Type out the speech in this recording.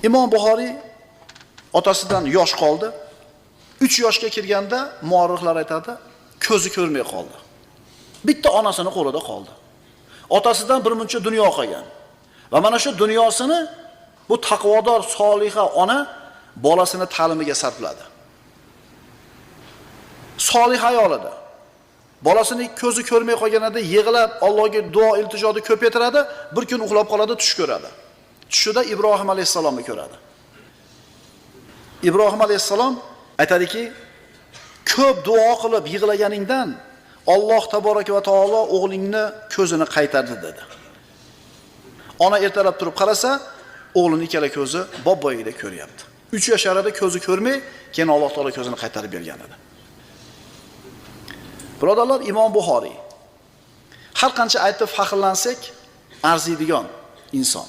Imom Buxoriy otasidan yosh qoldi. 3 yoshga kirganda muarrixlar aytadi, ko'zi ko'rmay qoldi. Bitta onasini qo'lida qoldi. Otasidan bir muncha dunyo qolgan. Va mana shu dunyosini bu taqvodor soliha ona bolasini ta'limiga sarfladi. Solih ayol edi. Bolasini ko'zi ko'rmay qolganida yig'lab Allohga duo iltijoni ko'paytiradi, bir kun uxlab qoladi, tush ko'radi. Tushida Ibrohim alayhisalomni ko'radi. Ibrohim alayhisalom aytadiki, ko'p duo qilib yig'laganingdan Alloh taboraka va taolo o'g'lingni ko'zini qaytardi dedi. Ona ertalab turib qarasa, o'g'lining ikkala ko'zi bobboyigidek ko'ryapti. 3 yosh arada ko'zi ko'rmay, keyin Alloh taolo ko'zini qaytarib bergan edi. Birodarlar, Imom Buxoriy har qancha aytib faxrlansak arziydigan inson.